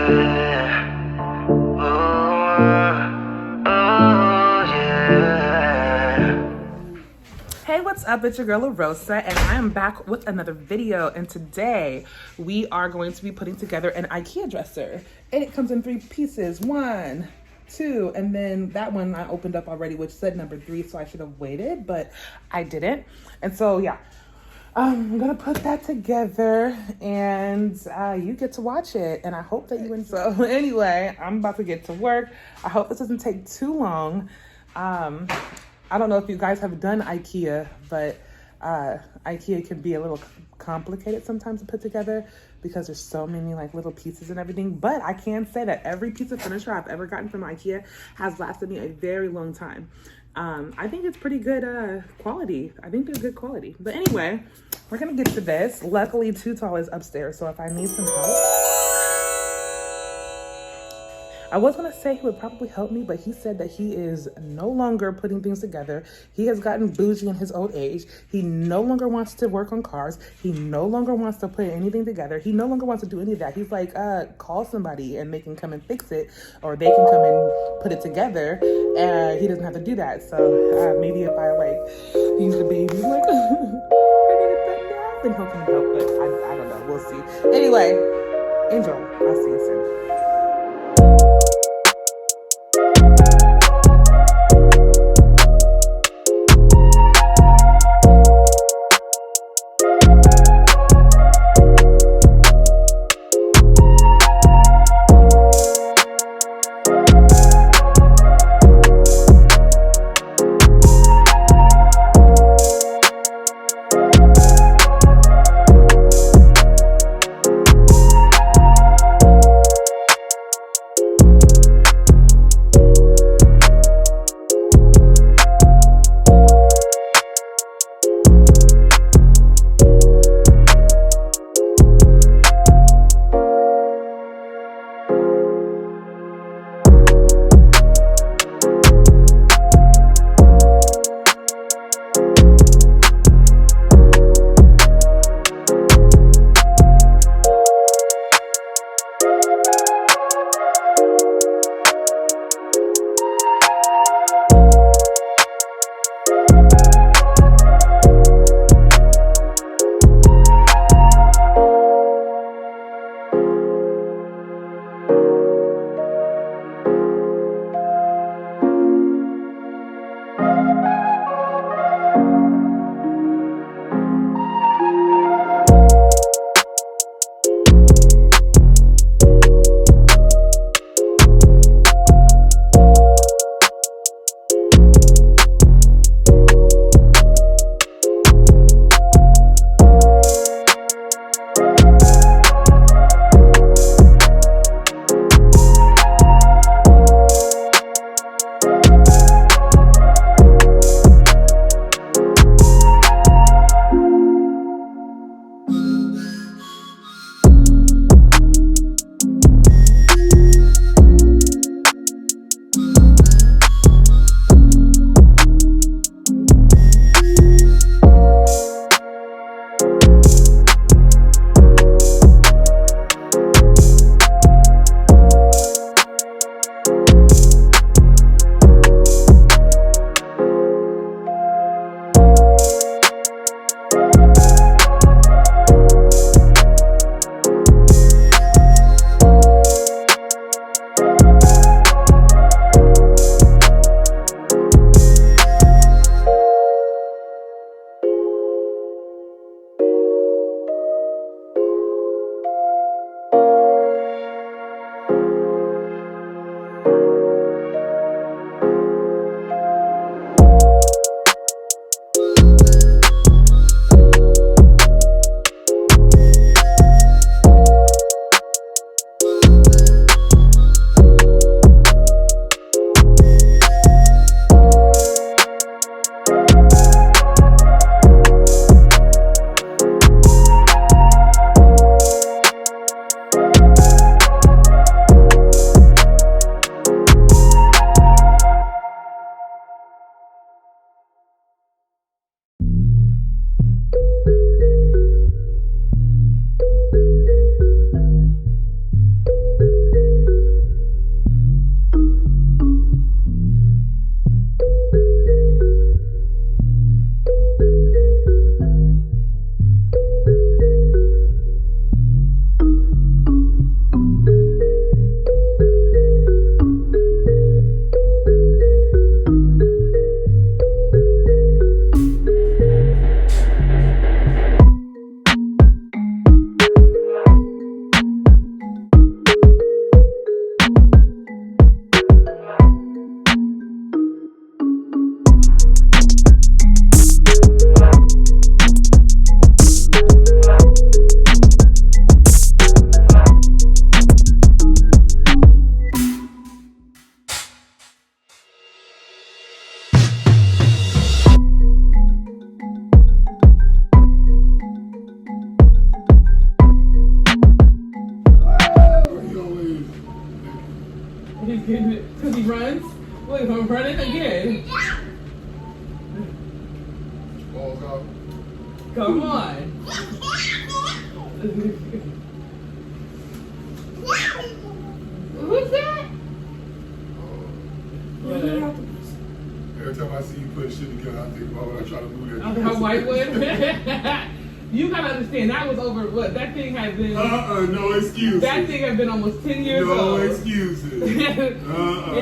Hey, what's up? It's your girl LaRosa, and I am back with another video. And today we are going to be putting together an IKEA dresser, and it comes in 3 pieces. 1, 2, and then that one I opened up already, which said number 3, so I should have waited, but I didn't. And so yeah, I'm gonna put that together, and you get to watch it, and I hope that you enjoy. So anyway, I'm about to get to work. I hope this doesn't take too long. I don't know if you guys have done IKEA, but IKEA can be a little complicated sometimes to put together because there's so many like little pieces and everything. But I can say that every piece of furniture I've ever gotten from IKEA has lasted me a very long time. I think it's pretty good quality. I think they're good quality. But anyway, we're gonna get to this. Luckily, Too Tall is upstairs, so if I need some help, I was gonna say he would probably help me, but he said that he is no longer putting things together. He has gotten bougie in his old age. He no longer wants to work on cars. He no longer wants to put anything together. He no longer wants to do any of that. He's like, call somebody and they can come and fix it, or they can come and put it together. And he doesn't have to do that. So maybe if I like use the baby, like, I need it back now, then he'll come and help. But I don't know. We'll see. Anyway, enjoy. I'll see you soon. runs. Look, I'm running again. Balls out. Come on. Who's that? Every time I see you put shit together, I think about when I try to move that. Her whitewood. You gotta understand, that was over what? That thing had been. No excuses. That thing had been almost 10 years old. No excuses. It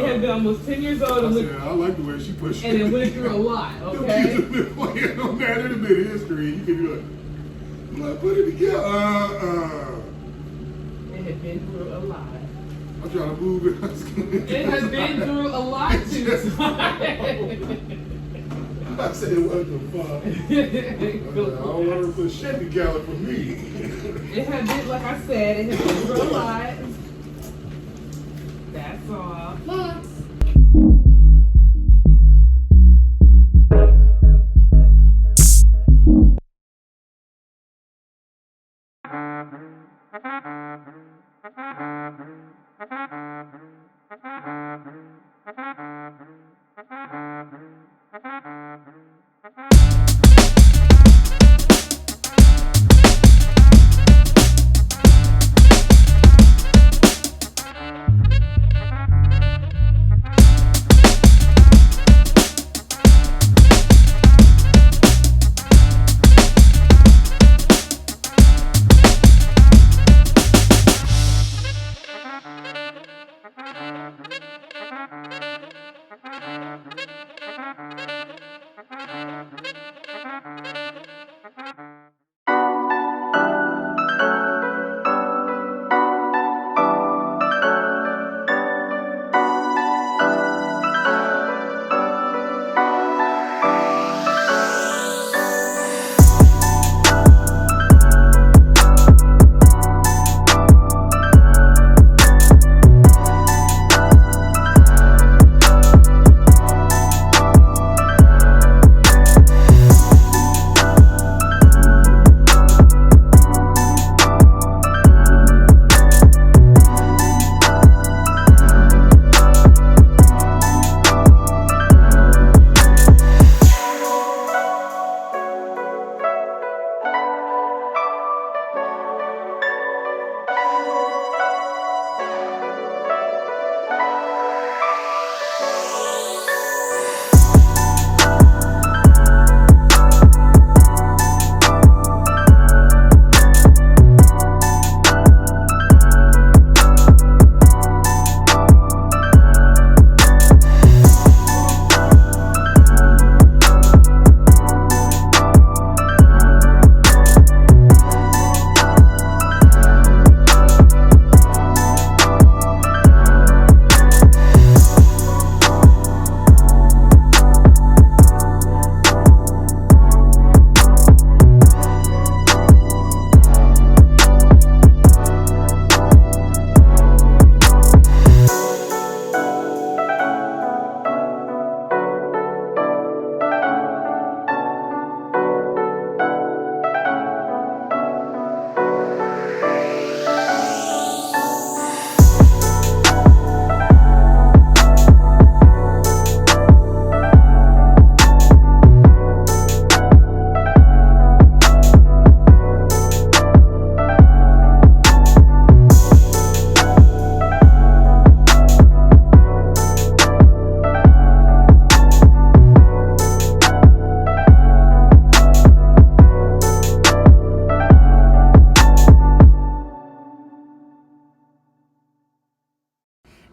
had been almost 10 years old. I like the way she pushed and it went through a lot, okay? Kids have been playing on that in a bit of history. You can be like, put it together. It had been through a lot. I'm trying to move it. It has been through a lot too. I said, what the fuck? I don't want her to put shit together for me. It had been, like I said, it has been through a lot. That's all. Look.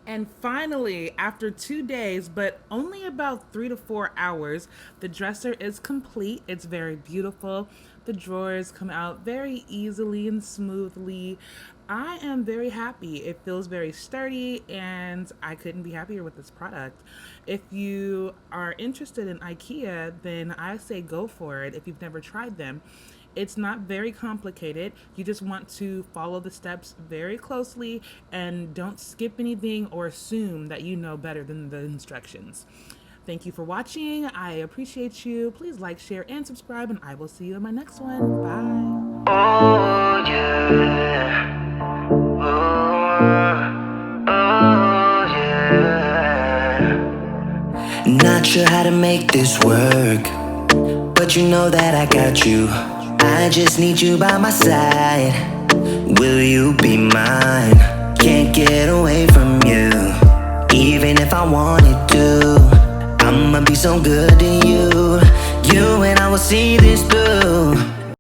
And finally, after 2 days, but only about 3 to 4 hours, the dresser is complete. It's very beautiful. The drawers come out very easily and smoothly. I am very happy. It feels very sturdy, and I couldn't be happier with this product. If you are interested in IKEA, then I say go for it if you've never tried them. It's not very complicated. You just want to follow the steps very closely and don't skip anything or assume that you know better than the instructions. Thank you for watching. I appreciate you. Please like, share, and subscribe, and I will see you in my next one. Bye. Oh, yeah. Oh, yeah. Not sure how to make this work, but you know that I got you. I just need you by my side. Will you be mine? Can't get away from you, even if I wanted to. I'ma be so good to you. You and I will see this through.